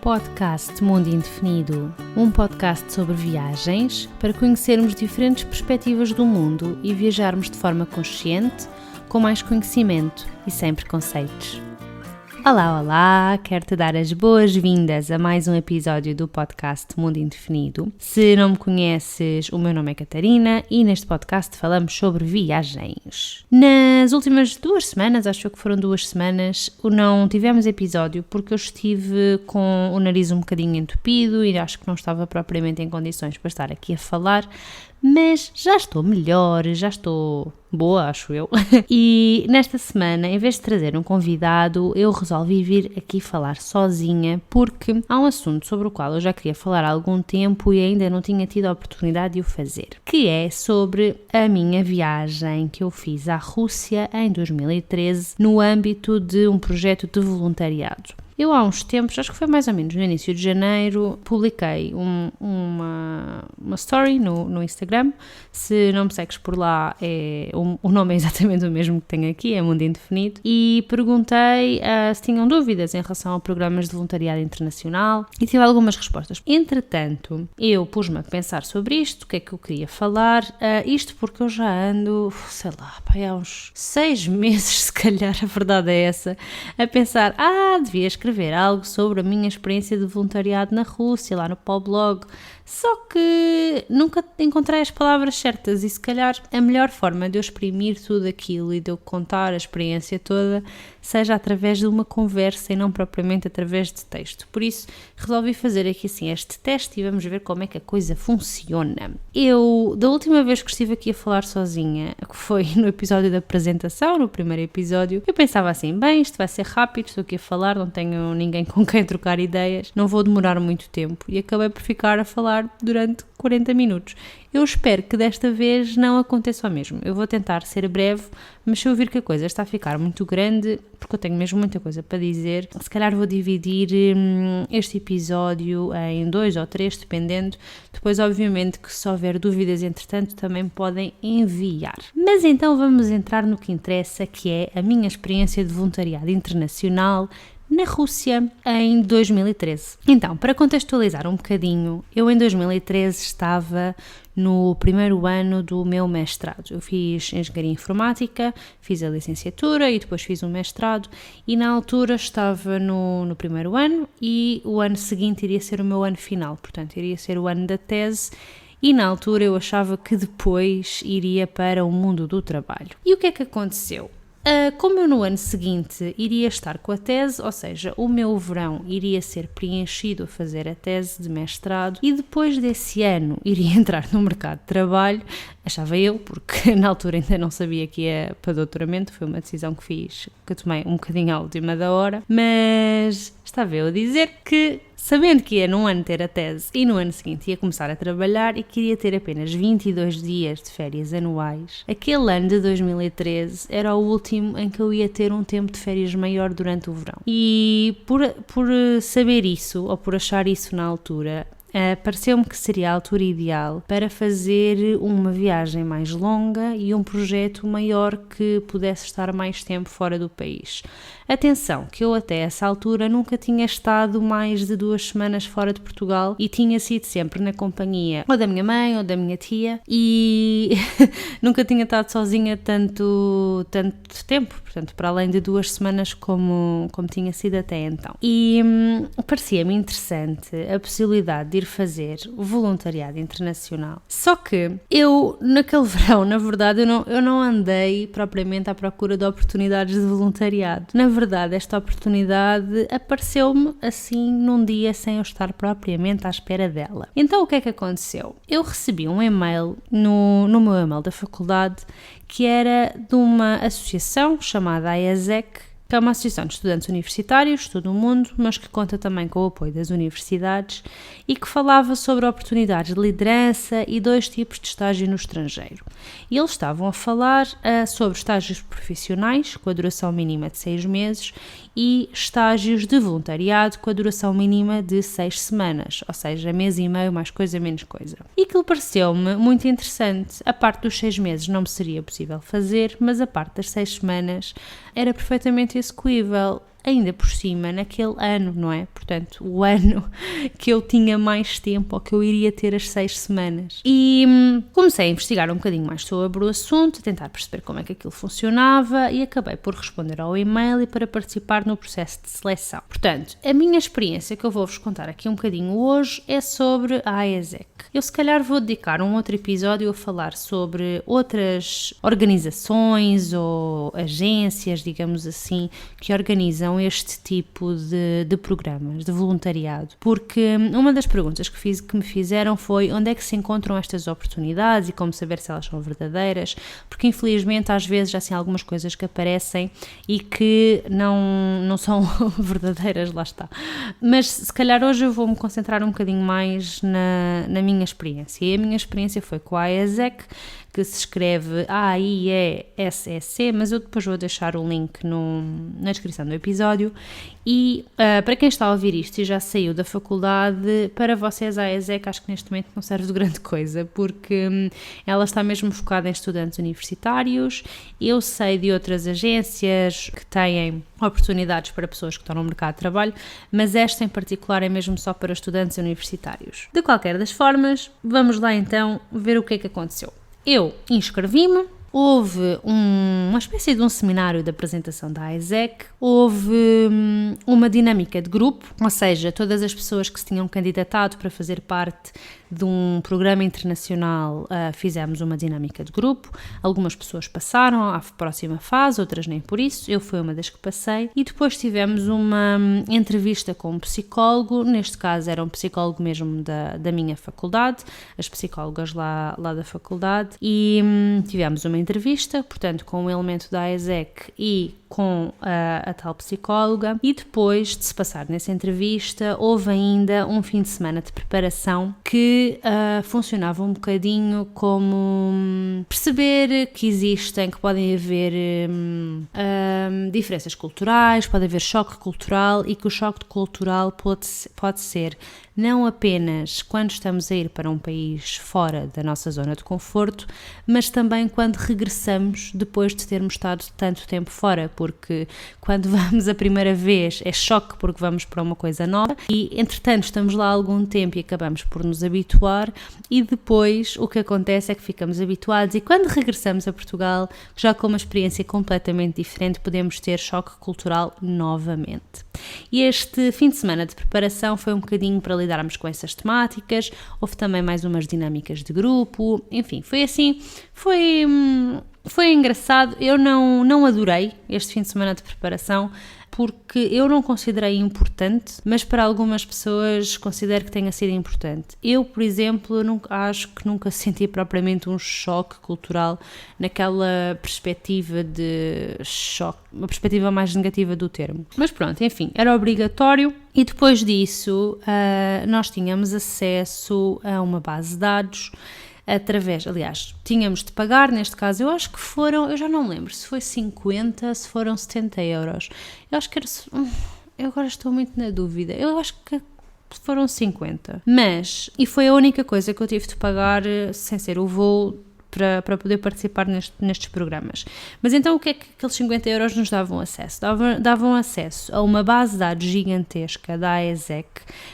podcast Mundo Indefinido, um podcast sobre viagens para conhecermos diferentes perspectivas do mundo e viajarmos de forma consciente, com mais conhecimento e sem preconceitos. Olá, quero-te dar as boas-vindas a mais um episódio do podcast Mundo Indefinido. Se não me conheces, o meu nome é Catarina e neste podcast falamos sobre viagens. Nas últimas 2 semanas, acho que foram 2 semanas, não tivemos episódio porque eu estive com o nariz um bocadinho entupido e acho que não estava propriamente em condições para estar aqui a falar, mas já estou melhor, já estou boa, acho eu. E nesta semana, em vez de trazer um convidado, eu resolvi vir aqui falar sozinha, porque há um assunto sobre o qual eu já queria falar há algum tempo e ainda não tinha tido a oportunidade de o fazer, que é sobre a minha viagem que eu fiz à Rússia em 2013, no âmbito de um projeto de voluntariado. Eu há uns tempos, acho que foi mais ou menos no início de janeiro, publiquei uma story no Instagram. Se não me segues por lá, o nome é exatamente o mesmo que tenho aqui, é Mundo Indefinido, e perguntei se tinham dúvidas em relação a programas de voluntariado internacional e tive algumas respostas. Entretanto, eu pus-me a pensar sobre isto, o que é que eu queria falar, isto porque eu já ando, há uns 6 meses, se calhar, a verdade é essa, a pensar, devia escrever algo sobre a minha experiência de voluntariado na Rússia, lá no Poblog, só que nunca encontrei as palavras certas e se calhar a melhor forma de eu exprimir tudo aquilo e de eu contar a experiência toda seja através de uma conversa e não propriamente através de texto. Por isso resolvi fazer aqui assim este teste e vamos ver como é que a coisa funciona. Eu, da última vez que estive aqui a falar sozinha, que foi no episódio da apresentação, no primeiro episódio, eu pensava assim, isto vai ser rápido, estou aqui a falar, não tenho ninguém com quem trocar ideias, não vou demorar muito tempo e acabei por ficar a falar durante 40 minutos. Eu espero que desta vez não aconteça o mesmo. Eu vou tentar ser breve, mas se eu vir que a coisa está a ficar muito grande, porque eu tenho mesmo muita coisa para dizer, se calhar vou dividir este episódio em 2 ou 3, dependendo. Depois, obviamente, que se houver dúvidas, entretanto, também podem enviar. Mas então vamos entrar no que interessa, que é a minha experiência de voluntariado internacional na Rússia em 2013. Então, para contextualizar um bocadinho, eu em 2013 estava no primeiro ano do meu mestrado. Eu fiz Engenharia Informática, fiz a licenciatura e depois fiz um mestrado e na altura estava no primeiro ano e o ano seguinte iria ser o meu ano final, portanto iria ser o ano da tese. E na altura eu achava que depois iria para o mundo do trabalho. E o que é que aconteceu? Como eu no ano seguinte iria estar com a tese, ou seja, o meu verão iria ser preenchido a fazer a tese de mestrado e depois desse ano iria entrar no mercado de trabalho, achava eu, porque na altura ainda não sabia que ia para doutoramento, foi uma decisão que eu tomei um bocadinho à última da hora, mas estava eu a dizer que, sabendo que ia num ano ter a tese e no ano seguinte ia começar a trabalhar e queria ter apenas 22 dias de férias anuais, aquele ano de 2013 era o último em que eu ia ter um tempo de férias maior durante o verão. E por saber isso, ou por achar isso na altura, pareceu-me que seria a altura ideal para fazer uma viagem mais longa e um projeto maior que pudesse estar mais tempo fora do país. Atenção, que eu até essa altura nunca tinha estado mais de 2 semanas fora de Portugal e tinha sido sempre na companhia ou da minha mãe ou da minha tia e nunca tinha estado sozinha tanto tempo, portanto para além de 2 semanas como tinha sido até então. E parecia-me interessante a possibilidade de ir fazer o voluntariado internacional. Só que eu, naquele verão, na verdade, eu não andei propriamente à procura de oportunidades de voluntariado. Na verdade, esta oportunidade apareceu-me assim num dia sem eu estar propriamente à espera dela. Então, o que é que aconteceu? Eu recebi um e-mail no meu e-mail da faculdade que era de uma associação chamada AESEC, que é uma associação de estudantes universitários de todo o mundo, mas que conta também com o apoio das universidades e que falava sobre oportunidades de liderança e 2 tipos de estágio no estrangeiro. E eles estavam a falar sobre estágios profissionais, com a duração mínima de 6 meses, e estágios de voluntariado com a duração mínima de 6 semanas, ou seja, mês e meio, mais coisa, menos coisa. E aquilo pareceu-me muito interessante. A parte dos 6 meses não me seria possível fazer, mas a parte das 6 semanas era perfeitamente execuível. ainda por cima naquele ano, não é? Portanto, o ano que eu tinha mais tempo, ou que eu iria ter as 6 semanas. E comecei a investigar um bocadinho mais sobre o assunto, a tentar perceber como é que aquilo funcionava e acabei por responder ao e-mail e para participar no processo de seleção. Portanto, a minha experiência que eu vou-vos contar aqui um bocadinho hoje é sobre a AESEC. Eu se calhar vou dedicar um outro episódio a falar sobre outras organizações ou agências, digamos assim, que organizam este tipo de programas de voluntariado, porque uma das perguntas que me fizeram foi onde é que se encontram estas oportunidades e como saber se elas são verdadeiras, porque infelizmente às vezes já assim algumas coisas que aparecem e que não são verdadeiras, lá está. Mas se calhar hoje eu vou-me concentrar um bocadinho mais na minha experiência, e a minha experiência foi com a AESEC, que se escreve AIESEC, mas eu depois vou deixar o link na descrição do episódio. E para quem está a ouvir isto e já saiu da faculdade, para vocês a AESEC acho que neste momento não serve de grande coisa, porque ela está mesmo focada em estudantes universitários. Eu sei de outras agências que têm oportunidades para pessoas que estão no mercado de trabalho, mas esta em particular é mesmo só para estudantes universitários. De qualquer das formas, vamos lá então ver o que é que aconteceu. Eu inscrevi-me, houve uma espécie de um seminário de apresentação da AESEC, houve uma dinâmica de grupo, ou seja, todas as pessoas que se tinham candidatado para fazer parte de um programa internacional, fizemos uma dinâmica de grupo. Algumas pessoas passaram à próxima fase, outras nem por isso. Eu fui uma das que passei. E depois tivemos uma entrevista com um psicólogo, neste caso era um psicólogo mesmo da minha faculdade, as psicólogas lá da faculdade, e tivemos uma entrevista, portanto, com um elemento da AESEC e com a tal psicóloga, e depois de se passar nessa entrevista houve ainda um fim de semana de preparação que funcionava um bocadinho como perceber que podem haver diferenças culturais, pode haver choque cultural, e que o choque cultural pode ser não apenas quando estamos a ir para um país fora da nossa zona de conforto, mas também quando regressamos depois de termos estado tanto tempo fora, porque quando vamos a primeira vez é choque porque vamos para uma coisa nova e entretanto estamos lá há algum tempo e acabamos por nos habituar, e depois o que acontece é que ficamos habituados e quando regressamos a Portugal, já com uma experiência completamente diferente, podemos ter choque cultural novamente. E este fim de semana de preparação foi um bocadinho para lidarmos com essas temáticas, houve também mais umas dinâmicas de grupo, enfim, foi assim, foi engraçado. Eu não adorei este fim de semana de preparação, porque eu não considerei importante, mas para algumas pessoas considero que tenha sido importante. Eu, por exemplo, acho que nunca senti propriamente um choque cultural naquela perspectiva de choque, uma perspectiva mais negativa do termo. Mas pronto, enfim, era obrigatório e depois disso nós tínhamos acesso a uma base de dados tínhamos de pagar, neste caso, eu acho que eu já não lembro se foi 50, se foram 70 euros. Eu acho que eu agora estou muito na dúvida, eu acho que foram 50. E foi a única coisa que eu tive de pagar sem ser o voo para poder participar nestes programas. Mas então o que é que aqueles 50 euros nos davam acesso? Davam acesso a uma base de dados gigantesca da AESEC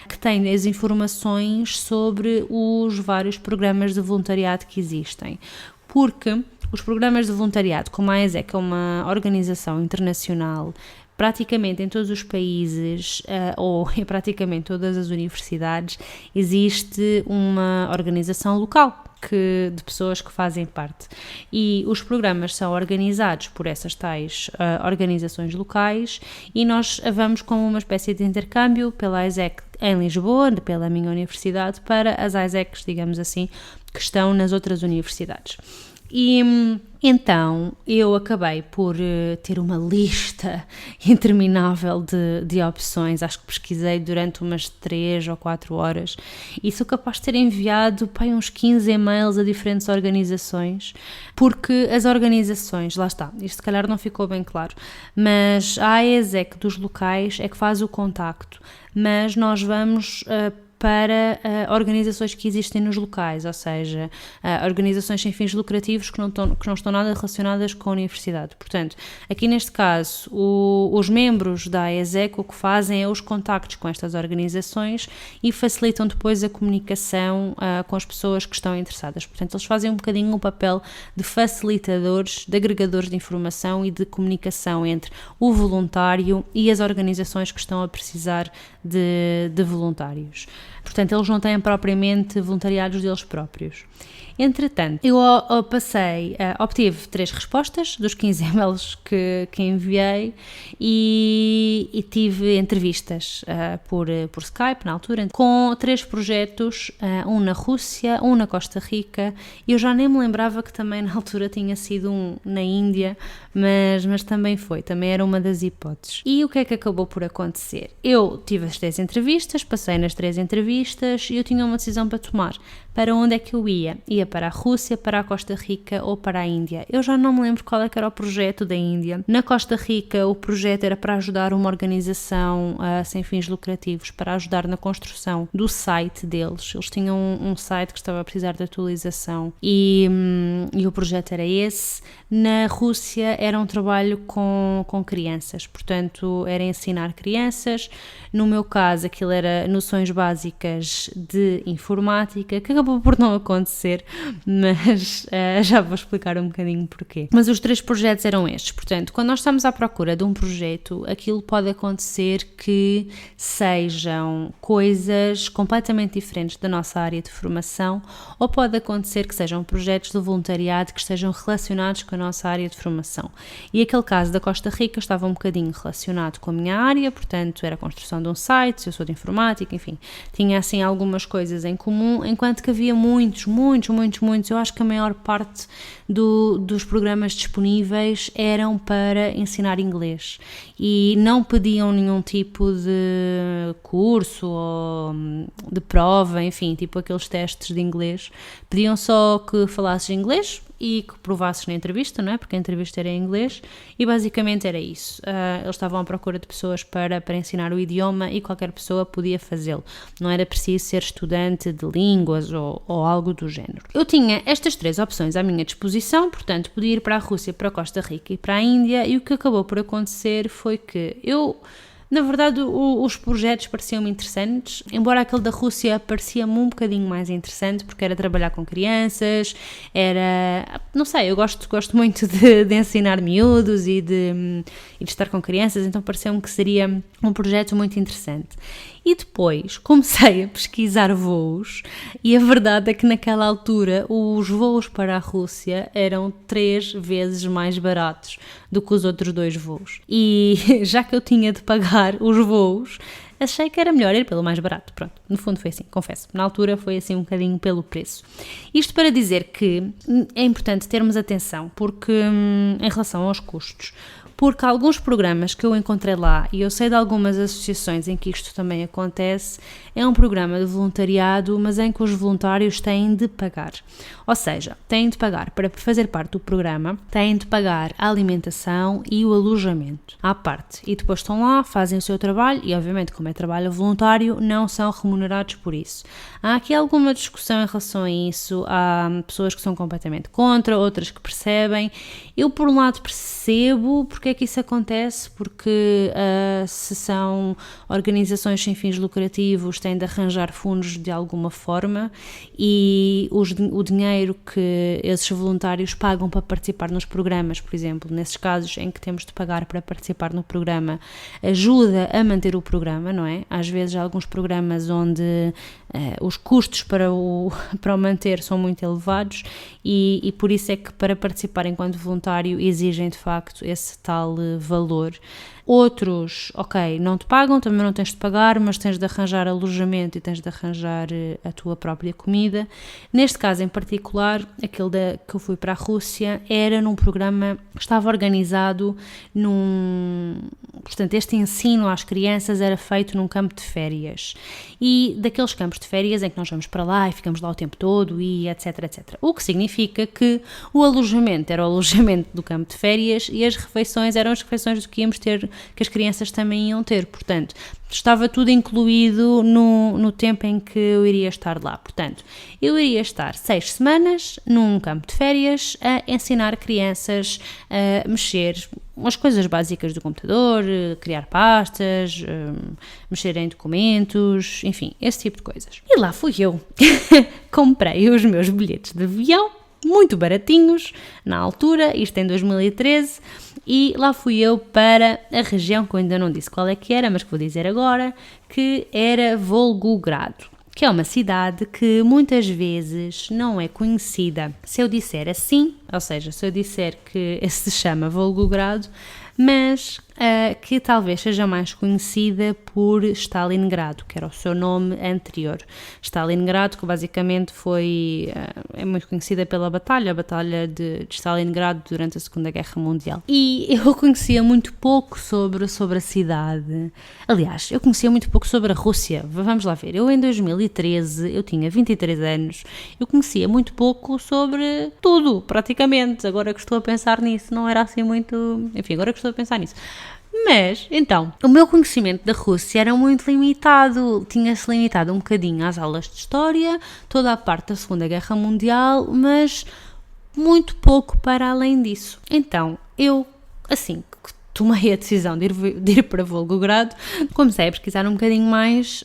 que tem as informações sobre os vários programas de voluntariado que existem. Porque os programas de voluntariado, como a AESEC é uma organização internacional, praticamente em todos os países ou em praticamente todas as universidades existe uma organização local de pessoas que fazem parte, e os programas são organizados por essas tais organizações locais, e nós vamos com uma espécie de intercâmbio pela AESEC em Lisboa, pela minha universidade, para as AESECs, digamos assim, que estão nas outras universidades. E então eu acabei por ter uma lista interminável de opções. Acho que pesquisei durante umas 3 ou 4 horas e sou capaz de ter enviado uns 15 e-mails a diferentes organizações, porque as organizações, lá está, isto se calhar não ficou bem claro, mas a AESEC dos locais é que faz o contacto, mas nós vamos para organizações que existem nos locais, ou seja, organizações sem fins lucrativos que não estão nada relacionadas com a universidade. Portanto, aqui neste caso, os membros da AESEC o que fazem é os contactos com estas organizações e facilitam depois a comunicação com as pessoas que estão interessadas. Portanto, eles fazem um bocadinho o papel de facilitadores, de agregadores de informação e de comunicação entre o voluntário e as organizações que estão a precisar de voluntários. Portanto, eles não têm propriamente voluntariados deles próprios. Entretanto, eu obtive 3 respostas dos 15 e-mails que enviei e tive entrevistas por Skype, na altura, com 3 projetos, um na Rússia, um na Costa Rica, e eu já nem me lembrava que também na altura tinha sido um na Índia, mas também era uma das hipóteses. E o que é que acabou por acontecer? Eu tive as 3 entrevistas, passei nas 3 entrevistas e eu tinha uma decisão para tomar. Para onde é que eu ia? Ia para a Rússia, para a Costa Rica ou para a Índia? Eu já não me lembro qual é que era o projeto da Índia. Na Costa Rica o projeto era para ajudar uma organização sem fins lucrativos, para ajudar na construção do site deles. Eles tinham um site que estava a precisar de atualização e o projeto era esse. Na Rússia era um trabalho com crianças, portanto era ensinar crianças. No meu caso aquilo era noções básicas de informática, que acabou por não acontecer, mas já vou explicar um bocadinho porquê. Mas os 3 projetos eram estes, portanto, quando nós estamos à procura de um projeto, aquilo pode acontecer que sejam coisas completamente diferentes da nossa área de formação, ou pode acontecer que sejam projetos de voluntariado que estejam relacionados com a nossa área de formação. E aquele caso da Costa Rica estava um bocadinho relacionado com a minha área, portanto, era a construção de um site, eu sou de informática, enfim, tinha assim algumas coisas em comum, enquanto que havia muitos, eu acho que a maior parte dos programas disponíveis eram para ensinar inglês e não pediam nenhum tipo de curso ou de prova, enfim, tipo aqueles testes de inglês, pediam só que falasses inglês e que provasses na entrevista, não é? Porque a entrevista era em inglês e basicamente era isso. Eles estavam à procura de pessoas para ensinar o idioma e qualquer pessoa podia fazê-lo. Não era preciso ser estudante de línguas ou algo do género. Eu tinha estas 3 opções à minha disposição, portanto podia ir para a Rússia, para a Costa Rica e para a Índia, e o que acabou por acontecer foi que na verdade, os projetos pareciam-me interessantes, embora aquele da Rússia parecia-me um bocadinho mais interessante, porque era trabalhar com crianças, não sei, eu gosto muito de ensinar miúdos e de estar com crianças, então pareceu-me que seria um projeto muito interessante. E depois comecei a pesquisar voos e a verdade é que naquela altura os voos para a Rússia eram 3 vezes mais baratos do que os outros 2 voos. E já que eu tinha de pagar os voos, achei que era melhor ir pelo mais barato. Pronto, no fundo foi assim, confesso. Na altura foi assim um bocadinho pelo preço. Isto para dizer que é importante termos atenção porque em relação aos custos, porque alguns programas que eu encontrei lá, e eu sei de algumas associações em que isto também acontece, é um programa de voluntariado, mas em que os voluntários têm de pagar. Ou seja, têm de pagar para fazer parte do programa, têm de pagar a alimentação e o alojamento à parte. E depois estão lá, fazem o seu trabalho e, obviamente, como é trabalho voluntário, não são remunerados por isso. Há aqui alguma discussão em relação a isso, há pessoas que são completamente contra, outras que percebem. Eu, por um lado, percebo porque é que isso acontece, porque se são organizações sem fins lucrativos, têm de arranjar fundos de alguma forma e o dinheiro que esses voluntários pagam para participar nos programas, por exemplo, nesses casos em que temos de pagar para participar no programa, ajuda a manter o programa, não é? Às vezes há alguns programas onde os custos para o manter são muito elevados e por isso é que para participar enquanto voluntário exigem de facto esse tal valor. Outros, ok, não te pagam, também não tens de pagar, mas tens de arranjar alojamento e tens de arranjar a tua própria comida. Neste caso em particular, aquele que eu fui para a Rússia, era num programa que estava organizado Portanto, este ensino às crianças era feito num campo de férias. E daqueles campos de férias em que nós vamos para lá e ficamos lá o tempo todo e etc, etc. O que significa que o alojamento era o alojamento do campo de férias e as refeições eram as refeições do que íamos ter, que as crianças também iam ter. Portanto, estava tudo incluído no tempo em que eu iria estar lá. Portanto, eu iria estar 6 semanas num campo de férias a ensinar crianças a mexer as coisas básicas do computador, criar pastas, mexer em documentos, enfim, esse tipo de coisas. E lá fui eu. Comprei os meus bilhetes de avião, muito baratinhos, na altura, isto em 2013, e lá fui eu para a região, que eu ainda não disse qual é que era, mas que vou dizer agora, que era Volgogrado, que é uma cidade que muitas vezes não é conhecida. Se eu disser assim, ou seja, se eu disser que se chama Volgogrado, mas que talvez seja mais conhecida por Stalingrado, que era o seu nome anterior. Stalingrado, que basicamente é muito conhecida pela batalha, a Batalha de Stalingrado durante a Segunda Guerra Mundial. E eu conhecia muito pouco sobre a cidade. Aliás, eu conhecia muito pouco sobre a Rússia. Vamos lá ver, eu em 2013, eu tinha 23 anos, eu conhecia muito pouco sobre tudo, praticamente. Agora que estou a pensar nisso, não era assim muito... Enfim, agora que estou a pensar nisso. Mas, então, o meu conhecimento da Rússia era muito limitado, tinha-se limitado um bocadinho às aulas de História, toda a parte da Segunda Guerra Mundial, mas muito pouco para além disso. Então, eu, assim que tomei a decisão de ir para Volgogrado, comecei a pesquisar um bocadinho mais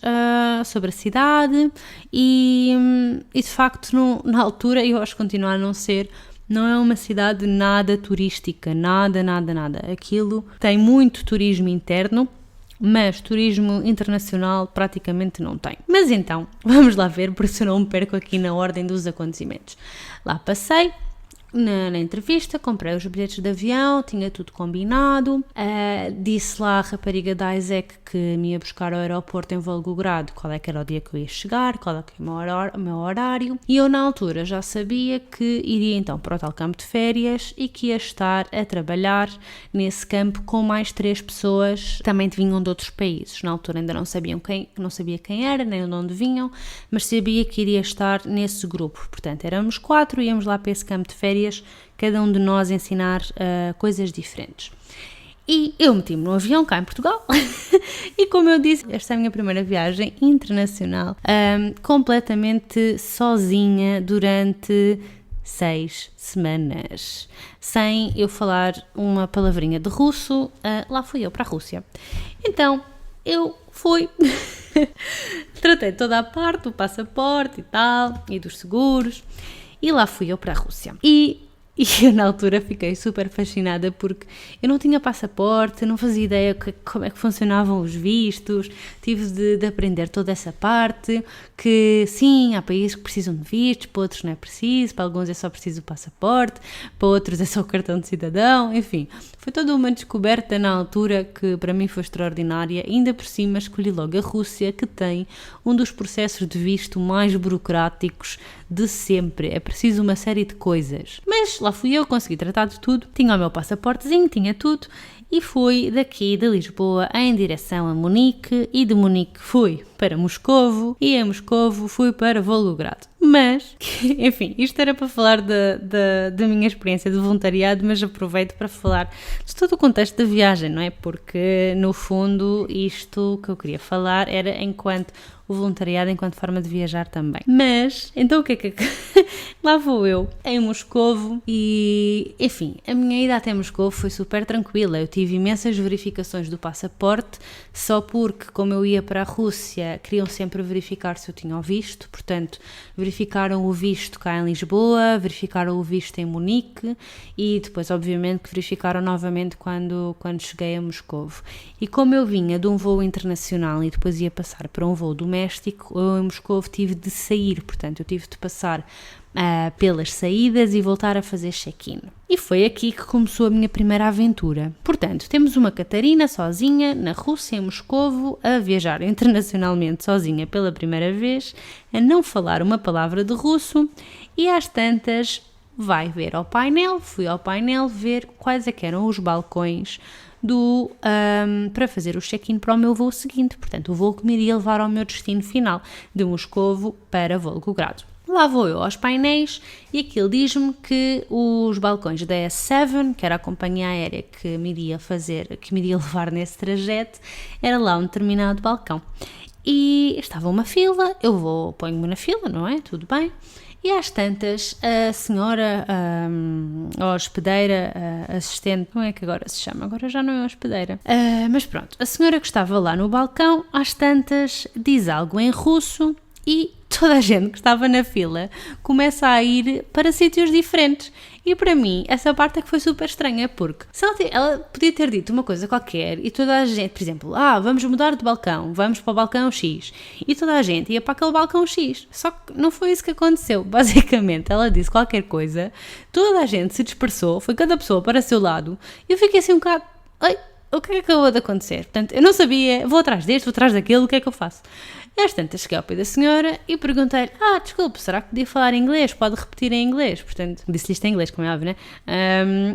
sobre a cidade e de facto, na altura, eu acho que continua a não ser... Não é uma cidade nada turística, nada. Aquilo tem muito turismo interno, mas turismo internacional praticamente não tem. Mas então, vamos lá ver, porque se eu não me perco aqui na ordem dos acontecimentos. Lá passei, na entrevista, comprei os bilhetes de avião, tinha tudo combinado, disse lá à rapariga da Isaac que me ia buscar ao aeroporto em Volgogrado, qual é que era o dia que eu ia chegar, qual é que era o meu horário, e eu na altura já sabia que iria então para o tal campo de férias e que ia estar a trabalhar nesse campo com mais 3 pessoas que também vinham de outros países. Na altura ainda não sabia quem era, nem de onde vinham, mas sabia que iria estar nesse grupo. Portanto, éramos 4, íamos lá para esse campo de férias, cada um de nós ensinar coisas diferentes. E eu meti-me no avião cá em Portugal e, como eu disse, esta é a minha primeira viagem internacional, completamente sozinha durante 6 semanas, sem eu falar uma palavrinha de russo. Lá fui eu para a Rússia. Então, eu fui... Tratei toda a parte do passaporte e tal, e dos seguros, e lá fui eu para a Rússia. E eu na altura fiquei super fascinada porque eu não tinha passaporte, não fazia ideia como é que funcionavam os vistos, tive de aprender toda essa parte, que sim, há países que precisam de vistos, para outros não é preciso, para alguns é só preciso o passaporte, para outros é só o cartão de cidadão, enfim. Foi toda uma descoberta na altura que para mim foi extraordinária, ainda por cima escolhi logo a Rússia, que tem um dos processos de visto mais burocráticos de sempre, é preciso uma série de coisas. Mas lá fui eu, consegui tratar de tudo, tinha o meu passaportezinho, tinha tudo, e fui daqui de Lisboa em direção a Munique, e de Munique fui para Moscovo, e em Moscovo fui para Volgogrado. Mas, enfim, isto era para falar da minha experiência de voluntariado, mas aproveito para falar de todo o contexto da viagem, não é? Porque, no fundo, isto que eu queria falar era o voluntariado enquanto forma de viajar também. Mas, então o que é que... Lá vou eu, em Moscovo, e, enfim, a minha ida até Moscovo foi super tranquila. Eu tive imensas verificações do passaporte, só porque, como eu ia para a Rússia, queriam sempre verificar se eu tinha o visto, portanto, verificaram o visto cá em Lisboa, verificaram o visto em Munique e depois, obviamente, que verificaram novamente quando cheguei a Moscovo. E como eu vinha de um voo internacional e depois ia passar para um voo doméstico, eu em Moscovo tive de sair, portanto, eu tive de passar pelas saídas e voltar a fazer check-in. E foi aqui que começou a minha primeira aventura. Portanto, temos uma Catarina sozinha na Rússia, em Moscovo, a viajar internacionalmente sozinha pela primeira vez, a não falar uma palavra de russo e às tantas vai ver ao painel, fui ao painel ver quais é que eram os balcões para fazer o check-in para o meu voo seguinte, portanto o voo que me iria levar ao meu destino final, de Moscovo para Volgogrado. Lá vou eu aos painéis e aquilo diz-me que os balcões da S7, que era a companhia aérea que me iria levar nesse trajeto, era lá um determinado balcão. E estava uma fila, ponho-me na fila, não é? Tudo bem. E às tantas, a senhora, a hospedeira, a assistente, como é que agora se chama? Agora já não é hospedeira. Mas pronto, a senhora que estava lá no balcão, às tantas, diz algo em russo e toda a gente que estava na fila começa a ir para sítios diferentes. E para mim, essa parte é que foi super estranha, porque se ela podia ter dito uma coisa qualquer e toda a gente, por exemplo, vamos mudar de balcão, vamos para o balcão X, e toda a gente ia para aquele balcão X. Só que não foi isso que aconteceu. Basicamente, ela disse qualquer coisa, toda a gente se dispersou, foi cada pessoa para o seu lado, e eu fiquei assim um bocado, o que é que acabou de acontecer? Portanto, eu não sabia, vou atrás deste, vou atrás daquele, o que é que eu faço? E às tantas cheguei ao pé da senhora e perguntei-lhe, desculpe, será que podia falar inglês? Pode repetir em inglês? Portanto, disse-lhe isto em inglês, como é óbvio, né?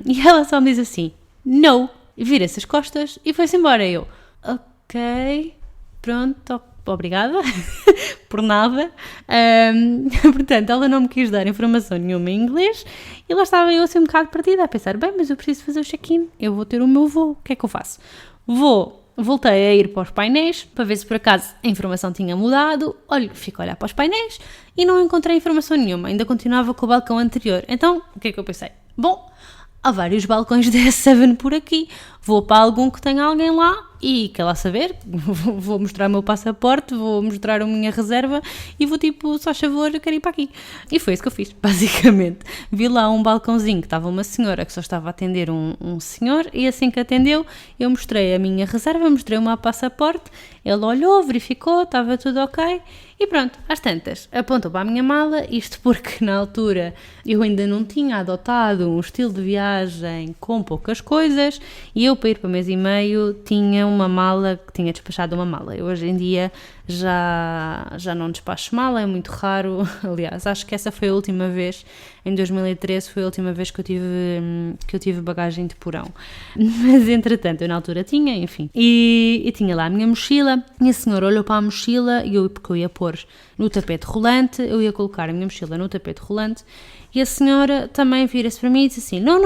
E ela só me diz assim, no, e vira-se as costas e foi-se embora. Eu, ok, pronto, obrigada, por nada. Portanto, ela não me quis dar informação nenhuma em inglês e lá estava eu assim um bocado perdida a pensar, bem, mas eu preciso fazer o check-in, eu vou ter o meu voo, o que é que eu faço? Voltei a ir para os painéis para ver se por acaso a informação tinha mudado. Fico a olhar para os painéis e não encontrei informação nenhuma, ainda continuava com o balcão anterior. Então, o que é que eu pensei? Bom, há vários balcões da S7 por aqui, vou para algum que tenha alguém lá e quer lá saber, vou mostrar o meu passaporte, vou mostrar a minha reserva e vou só favor, eu quero ir para aqui. E foi isso que eu fiz, basicamente. Vi lá um balcãozinho que estava uma senhora que só estava a atender um senhor e assim que atendeu, eu mostrei a minha reserva, mostrei o meu passaporte, ele olhou, verificou, estava tudo ok e pronto, às tantas, apontou para a minha mala, isto porque na altura eu ainda não tinha adotado um estilo de viagem com poucas coisas e eu para ir para mês e meio tinha despachado uma mala. Eu hoje em dia já não despacho mala, é muito raro. Aliás, acho que essa foi a última vez, em 2013 foi a última vez que eu tive bagagem de porão. Mas entretanto, eu na altura tinha, enfim. E tinha lá a minha mochila, e a senhora olhou para a mochila, porque eu ia pôr no tapete rolante, eu ia colocar a minha mochila no tapete rolante, e a senhora também vira-se para mim e disse assim, não.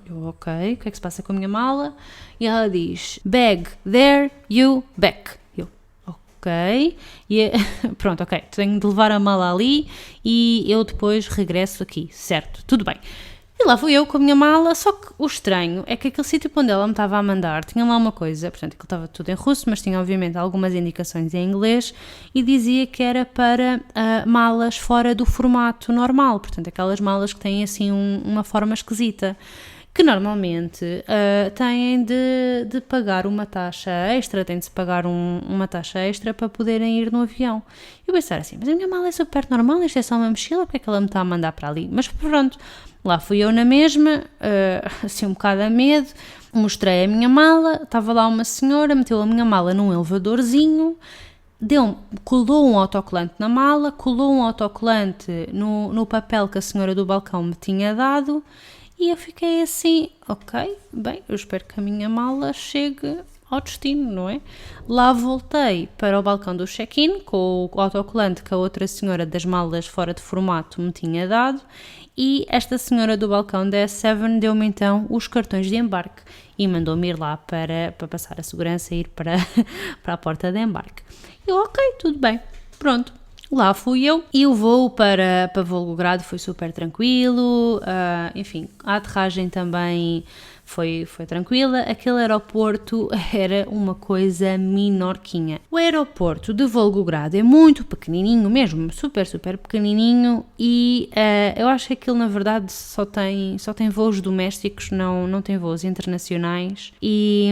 Eu, ok, o que é que se passa com a minha mala? E ela diz, bag there, you back. Eu, ok. E pronto, ok, tenho de levar a mala ali e eu depois regresso aqui, certo, tudo bem. E lá fui eu com a minha mala, só que o estranho é que aquele sítio onde ela me estava a mandar tinha lá uma coisa, portanto aquilo estava tudo em russo, mas tinha obviamente algumas indicações em inglês e dizia que era para malas fora do formato normal, portanto aquelas malas que têm assim uma forma esquisita, que normalmente têm de pagar uma taxa extra, têm de se pagar uma taxa extra para poderem ir no avião. Eu pensei assim, mas a minha mala é super normal, isto é só uma mochila, porque é que ela me está a mandar para ali? Mas pronto, lá fui eu na mesma, assim um bocado a medo, mostrei a minha mala, estava lá uma senhora, meteu a minha mala num elevadorzinho, colou um autocolante na mala, colou um autocolante no papel que a senhora do balcão me tinha dado, e eu fiquei assim, ok, bem, eu espero que a minha mala chegue ao destino, não é? Lá voltei para o balcão do check-in com o autocolante que a outra senhora das malas fora de formato me tinha dado e esta senhora do balcão da S7 deu-me então os cartões de embarque e mandou-me ir lá para passar a segurança e ir para a porta de embarque. Eu, ok, tudo bem, pronto. Lá fui eu e o voo para Volgogrado foi super tranquilo, enfim, a aterragem também foi tranquila. Aquele aeroporto era uma coisa minorquinha. O aeroporto de Volgogrado é muito pequenininho mesmo, super, super pequenininho e eu acho que aquilo na verdade só tem voos domésticos, não tem voos internacionais e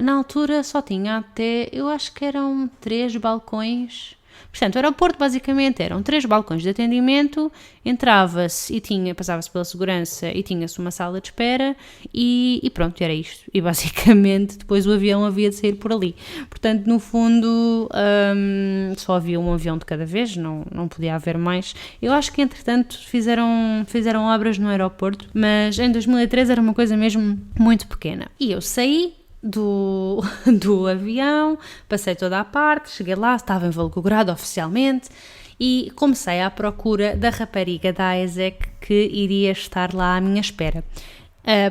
na altura só tinha até, eu acho que eram 3 balcões. Portanto, o aeroporto basicamente eram 3 balcões de atendimento, entrava-se e passava-se pela segurança e tinha-se uma sala de espera e pronto, era isto. E basicamente depois o avião havia de sair por ali. Portanto, no fundo, só havia um avião de cada vez, não podia haver mais. Eu acho que entretanto fizeram obras no aeroporto, mas em 2013 era uma coisa mesmo muito pequena. E eu saí do avião, passei toda a parte, cheguei lá, estava em Volgogrado oficialmente e comecei à procura da rapariga da AESEC que iria estar lá à minha espera.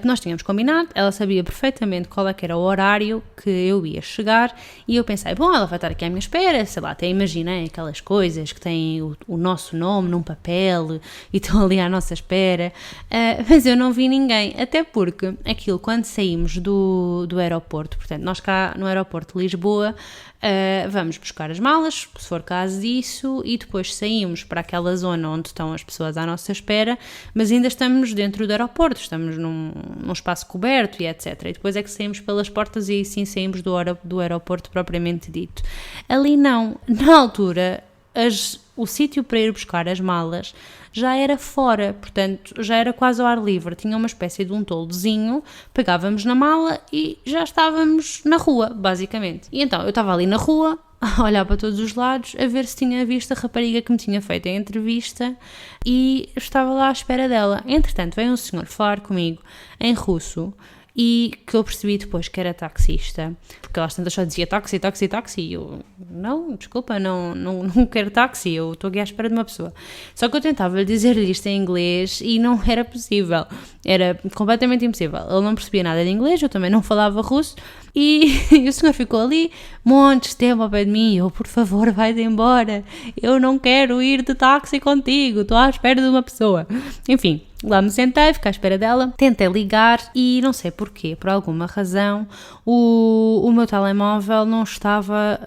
Nós tínhamos combinado, ela sabia perfeitamente qual é que era o horário que eu ia chegar e eu pensei, bom, ela vai estar aqui à minha espera, sei lá, até imaginei aquelas coisas que têm o nosso nome num papel e estão ali à nossa espera, mas eu não vi ninguém, até porque aquilo quando saímos do aeroporto, portanto nós cá no aeroporto de Lisboa vamos buscar as malas, se for caso disso, e depois saímos para aquela zona onde estão as pessoas à nossa espera, mas ainda estamos dentro do aeroporto, estamos num espaço coberto e etc. E depois é que saímos pelas portas e sim saímos do aeroporto propriamente dito. Ali não, na altura, o sítio para ir buscar as malas já era fora, portanto já era quase ao ar livre, tinha uma espécie de um toldozinho, pegávamos na mala e já estávamos na rua, basicamente. E então eu estava ali na rua, a olhar para todos os lados, a ver se tinha visto a rapariga que me tinha feito a entrevista e estava lá à espera dela. Entretanto veio um senhor falar comigo em russo e que eu percebi depois que era taxista, porque ela só dizia táxi, táxi, táxi, e eu, não, desculpa, não quero táxi, eu estou aqui à espera de uma pessoa. Só que eu tentava dizer-lhe isto em inglês e não era possível, era completamente impossível, ele não percebia nada de inglês, eu também não falava russo, e o senhor ficou ali, montes de tempo ao pé de mim, eu, por favor, vai-te embora, eu não quero ir de táxi contigo, estou à espera de uma pessoa. Enfim, lá me sentei, fiquei à espera dela, tentei ligar e não sei porquê, por alguma razão, o meu telemóvel não estava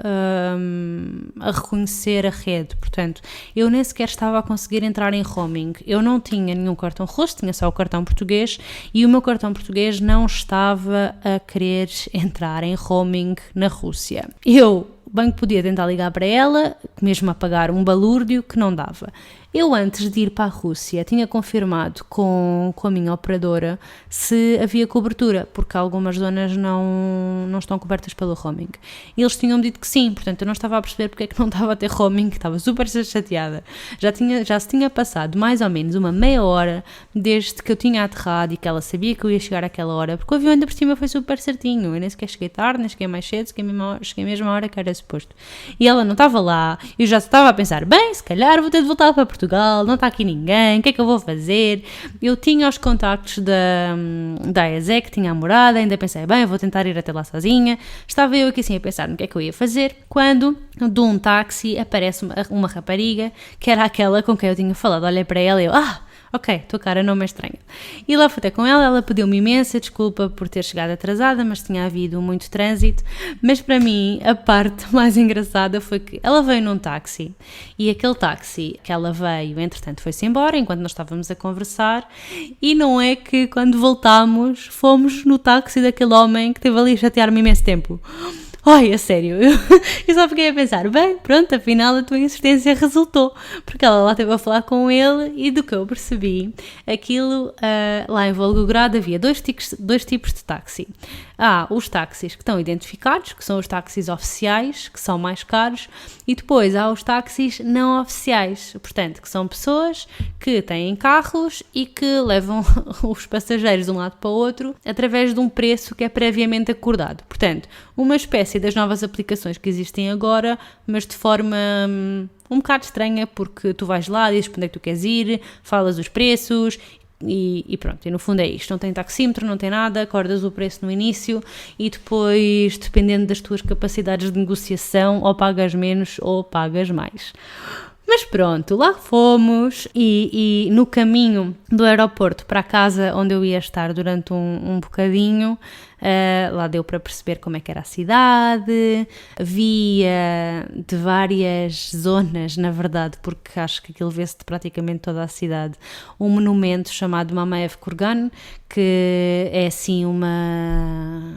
a reconhecer a rede, portanto, eu nem sequer estava a conseguir entrar em roaming. Eu não tinha nenhum cartão russo, tinha só o cartão português e o meu cartão português não estava a querer entrar em roaming na Rússia. Eu bem que podia tentar ligar para ela, mesmo a pagar um balúrdio que não dava. Eu, antes de ir para a Rússia, tinha confirmado com a minha operadora se havia cobertura, porque algumas zonas não estão cobertas pelo roaming. E eles tinham dito que sim, portanto eu não estava a perceber porque é que não estava a ter roaming, estava super chateada. Já se tinha passado mais ou menos uma meia hora desde que eu tinha aterrado e que ela sabia que eu ia chegar àquela hora, porque o avião ainda por cima foi super certinho, eu nem sequer cheguei tarde, nem cheguei mais cedo, cheguei mesmo à hora que era suposto. E ela não estava lá, eu já estava a pensar, bem, se calhar vou ter de voltar para Portugal, não está aqui ninguém, o que é que eu vou fazer? Eu tinha os contactos da AESEC, tinha a morada, ainda pensei, bem, vou tentar ir até lá sozinha. Estava eu aqui assim a pensar no que é que eu ia fazer, quando de um táxi aparece uma rapariga, que era aquela com quem eu tinha falado. Olhei para ela e eu, ok, tua cara não me é estranha. E lá fui até com ela pediu-me imensa desculpa por ter chegado atrasada, mas tinha havido muito trânsito. Mas para mim, a parte mais engraçada foi que ela veio num táxi e aquele táxi que ela veio, entretanto, foi-se embora enquanto nós estávamos a conversar e não é que quando voltámos fomos no táxi daquele homem que esteve ali a chatear-me imenso tempo. Ai, a sério, eu só fiquei a pensar, bem, pronto, afinal a tua insistência resultou, porque ela lá esteve a falar com ele e do que eu percebi, aquilo, lá em Volgogrado havia dois tipos de táxi. Há os táxis que estão identificados, que são os táxis oficiais, que são mais caros, e depois há os táxis não oficiais, portanto, que são pessoas que têm carros e que levam os passageiros de um lado para o outro através de um preço que é previamente acordado. Portanto, uma espécie das novas aplicações que existem agora, mas de forma um bocado estranha, porque tu vais lá, dizes para onde é que tu queres ir, falas os preços e pronto, e no fundo é isto, não tem taxímetro, não tem nada, acordas o preço no início e depois, dependendo das tuas capacidades de negociação, ou pagas menos ou pagas mais. Mas pronto, lá fomos e no caminho do aeroporto para a casa onde eu ia estar durante um bocadinho, lá deu para perceber como é que era a cidade, via de várias zonas, na verdade, porque acho que aquilo vê-se de praticamente toda a cidade, um monumento chamado Mamayev Kurgan, que é assim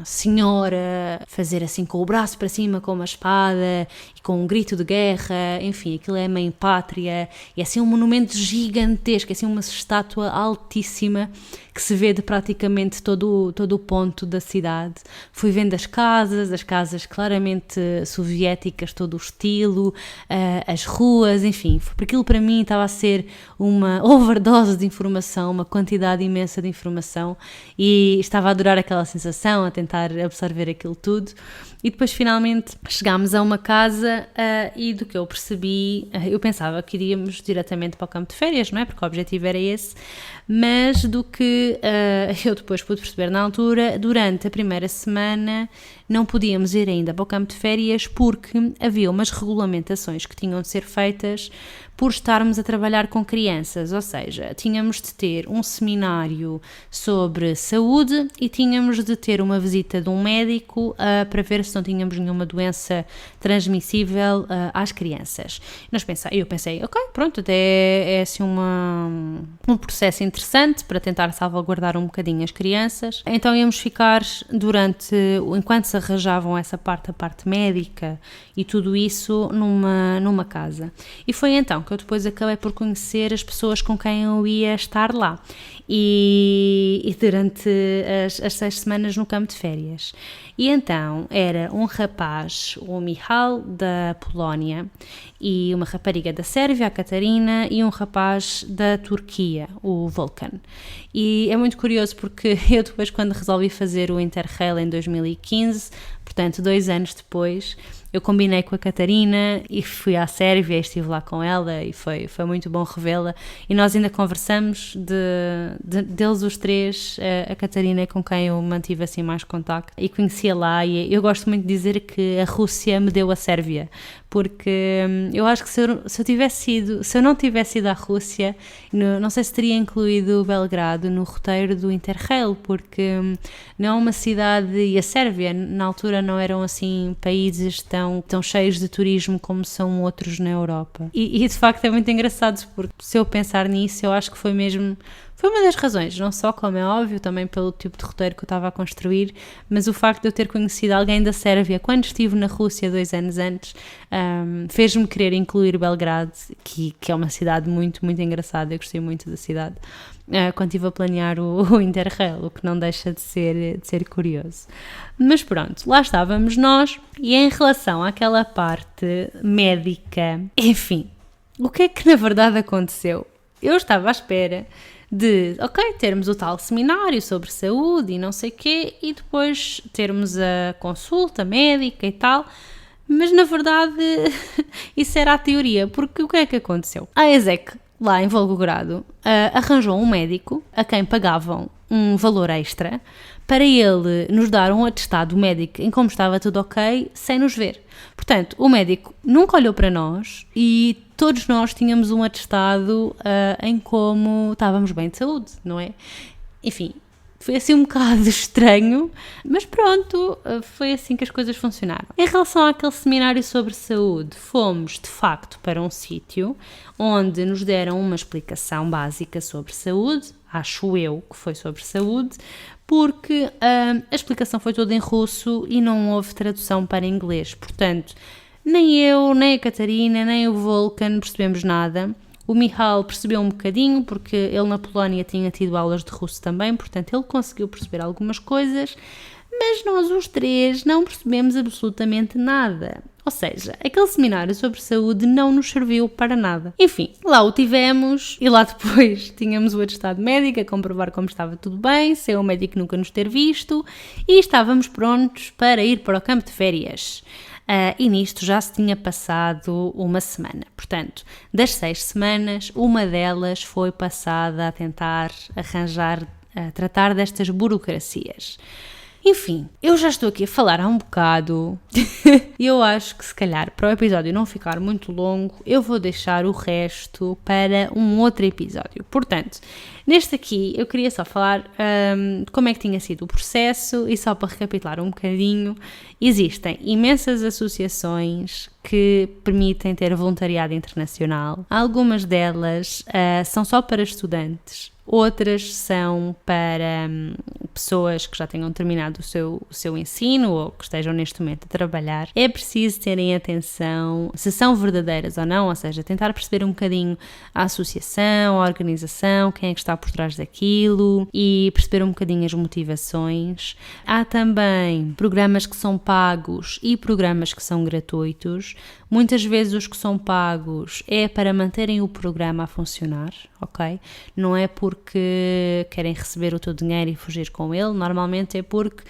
senhora fazer assim com o braço para cima com uma espada e com um grito de guerra, enfim, aquilo é a mãe pátria, e é assim um monumento gigantesco, é assim uma estátua altíssima que se vê de praticamente todo o ponto da cidade. Fui vendo as casas claramente soviéticas, todo o estilo, as ruas, enfim, aquilo para mim estava a ser uma overdose de informação, uma quantidade imensa de informação, e estava a adorar aquela sensação, a tentar absorver aquilo tudo. E depois finalmente chegámos a uma casa e do que eu percebi, eu pensava que iríamos diretamente para o campo de férias, não é? Porque o objetivo era esse, mas do que eu depois pude perceber na altura, durante a primeira semana não podíamos ir ainda para o campo de férias porque havia umas regulamentações que tinham de ser feitas por estarmos a trabalhar com crianças, ou seja, tínhamos de ter um seminário sobre saúde e tínhamos de ter uma visita de um médico para ver se não tínhamos nenhuma doença transmissível às crianças. Eu pensei, ok, pronto, até é assim um processo interessante para tentar salvaguardar um bocadinho as crianças. Então íamos ficar enquanto se arranjavam essa parte, a parte médica e tudo isso numa casa. E foi então que eu depois acabei por conhecer as pessoas com quem eu ia estar lá. E durante as 6 semanas no campo de férias. E então era um rapaz, o Michal, da Polónia, e uma rapariga da Sérvia, a Catarina, e um rapaz da Turquia, o Volkan. E é muito curioso porque eu depois, quando resolvi fazer o Interrail em 2015, portanto 2 anos depois, eu combinei com a Catarina e fui à Sérvia e estive lá com ela e foi muito bom revê-la, e nós ainda conversamos deles os 3, a Catarina é com quem eu mantive assim mais contacto e conhecia lá, e eu gosto muito de dizer que a Rússia me deu a Sérvia, porque eu acho que se eu não tivesse ido à Rússia, não sei se teria incluído Belgrado no roteiro do Interrail, porque não é uma cidade, e a Sérvia na altura não eram assim países tão cheios de turismo como são outros na Europa. E de facto é muito engraçado, porque se eu pensar nisso, eu acho que foi uma das razões, não só, como é óbvio, também pelo tipo de roteiro que eu estava a construir, mas o facto de eu ter conhecido alguém da Sérvia quando estive na Rússia 2 anos antes, fez-me querer incluir Belgrado, que é uma cidade muito, muito engraçada. Eu gostei muito da cidade quando estive a planear o Interrail, o que não deixa de ser curioso. Mas pronto, lá estávamos nós, e em relação àquela parte médica, enfim, o que é que na verdade aconteceu? Eu estava à espera de, termos o tal seminário sobre saúde e não sei o quê, e depois termos a consulta médica e tal, mas na verdade isso era a teoria, porque o que é que aconteceu? A ESEC, lá em Volgogrado, arranjou um médico a quem pagavam um valor extra para ele nos dar um atestado médico em como estava tudo ok, sem nos ver. Portanto, o médico nunca olhou para nós e todos nós tínhamos um atestado em como estávamos bem de saúde, não é? Enfim, foi assim um bocado estranho, mas pronto, foi assim que as coisas funcionaram. Em relação àquele seminário sobre saúde, fomos de facto para um sítio onde nos deram uma explicação básica sobre saúde, acho eu que foi sobre saúde, porque a explicação foi toda em russo e não houve tradução para inglês, portanto, nem eu, nem a Catarina, nem o Volkan percebemos nada. O Michal percebeu um bocadinho, porque ele na Polónia tinha tido aulas de russo também, portanto ele conseguiu perceber algumas coisas, mas nós os 3 não percebemos absolutamente nada. Ou seja, aquele seminário sobre saúde não nos serviu para nada. Enfim, lá o tivemos e lá depois tínhamos o atestado médico a comprovar como estava tudo bem, sem o médico nunca nos ter visto, e estávamos prontos para ir para o campo de férias. E nisto já se tinha passado uma semana. Portanto, das 6 semanas, uma delas foi passada a tentar tratar destas burocracias. Enfim, eu já estou aqui a falar há um bocado e eu acho que se calhar para o episódio não ficar muito longo, eu vou deixar o resto para um outro episódio. Portanto, neste aqui eu queria só falar de como é que tinha sido o processo, e só para recapitular um bocadinho, existem imensas associações que permitem ter voluntariado internacional. Algumas delas são só para estudantes, outras são para pessoas que já tenham terminado o seu ensino ou que estejam neste momento a trabalhar. É preciso terem atenção se são verdadeiras ou não, ou seja, tentar perceber um bocadinho a associação, a organização, quem é que está por trás daquilo e perceber um bocadinho as motivações. Há também programas que são pagos e programas que são gratuitos. Muitas vezes os que são pagos é para manterem o programa a funcionar, ok? Não é porque querem receber o teu dinheiro e fugir com ele, normalmente é porque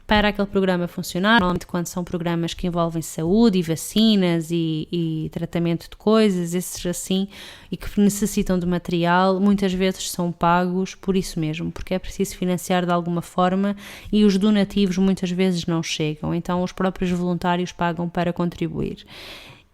para aquele programa funcionar, normalmente quando são programas que envolvem saúde e vacinas e tratamento de coisas, esses assim, e que necessitam de material, muitas vezes são pagos por isso mesmo, porque é preciso financiar de alguma forma e os donativos muitas vezes não chegam, então os próprios voluntários pagam para contribuir.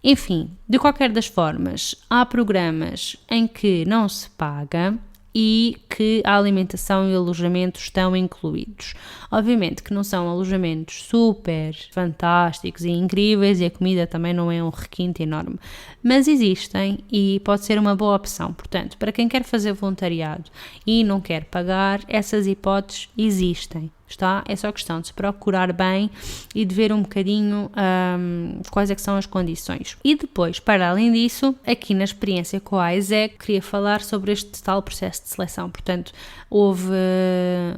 Enfim, de qualquer das formas, há programas em que não se paga e que a alimentação e o alojamento estão incluídos. Obviamente que não são alojamentos super fantásticos e incríveis e a comida também não é um requinte enorme, mas existem e pode ser uma boa opção. Portanto, para quem quer fazer voluntariado e não quer pagar, essas hipóteses existem. Está? É só questão de se procurar bem e de ver um bocadinho quais é que são as condições. E depois, para além disso, aqui na experiência com a AIESEC, queria falar sobre este tal processo de seleção. Portanto, houve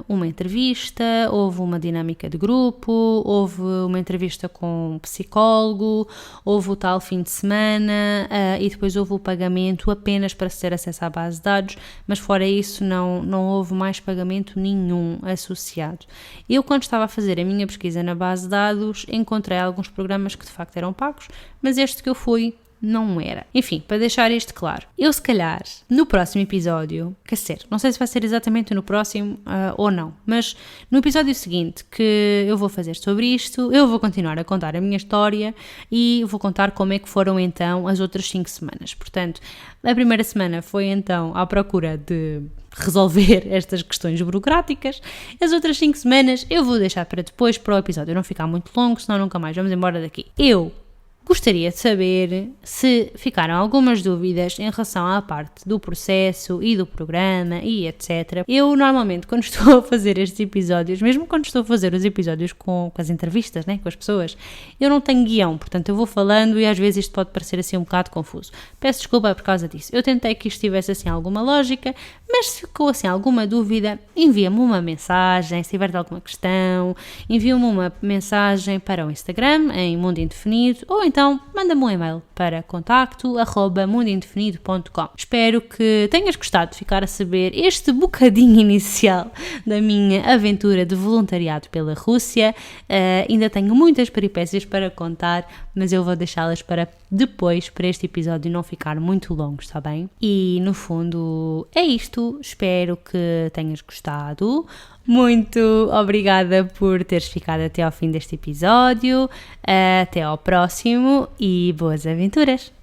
uma entrevista, houve uma dinâmica de grupo, houve uma entrevista com um psicólogo, houve o tal fim de semana e depois houve o pagamento apenas para se ter acesso à base de dados, mas fora isso não houve mais pagamento nenhum associado. Eu, quando estava a fazer a minha pesquisa na base de dados, encontrei alguns programas que de facto eram pagos, mas este que eu fui não era. Enfim, para deixar isto claro, eu se calhar no próximo episódio, quer dizer, não sei se vai ser exatamente no próximo ou não, mas no episódio seguinte que eu vou fazer sobre isto, eu vou continuar a contar a minha história e vou contar como é que foram então as outras 5 semanas. Portanto, a primeira semana foi então à procura de resolver estas questões burocráticas. As outras 5 semanas eu vou deixar para depois, para o episódio não ficar muito longo, senão nunca mais vamos embora daqui. Eu gostaria de saber se ficaram algumas dúvidas em relação à parte do processo e do programa e etc. Eu normalmente quando estou a fazer estes episódios, mesmo quando estou a fazer os episódios com as entrevistas, né, com as pessoas, eu não tenho guião, portanto eu vou falando e às vezes isto pode parecer assim um bocado confuso. Peço desculpa por causa disso. Eu tentei que isto tivesse assim alguma lógica, mas se ficou assim alguma dúvida, envia-me uma mensagem, se tiver alguma questão, envia-me uma mensagem para o Instagram em Mundo Indefinido ou então manda-me um e-mail para contacto@mundoindefinido.com. Espero que tenhas gostado de ficar a saber este bocadinho inicial da minha aventura de voluntariado pela Rússia. Ainda tenho muitas peripécias para contar, mas eu vou deixá-las para depois, para este episódio não ficar muito longo, está bem? E no fundo é isto. Espero que tenhas gostado. Muito obrigada por teres ficado até ao fim deste episódio. Até ao próximo e boas aventuras!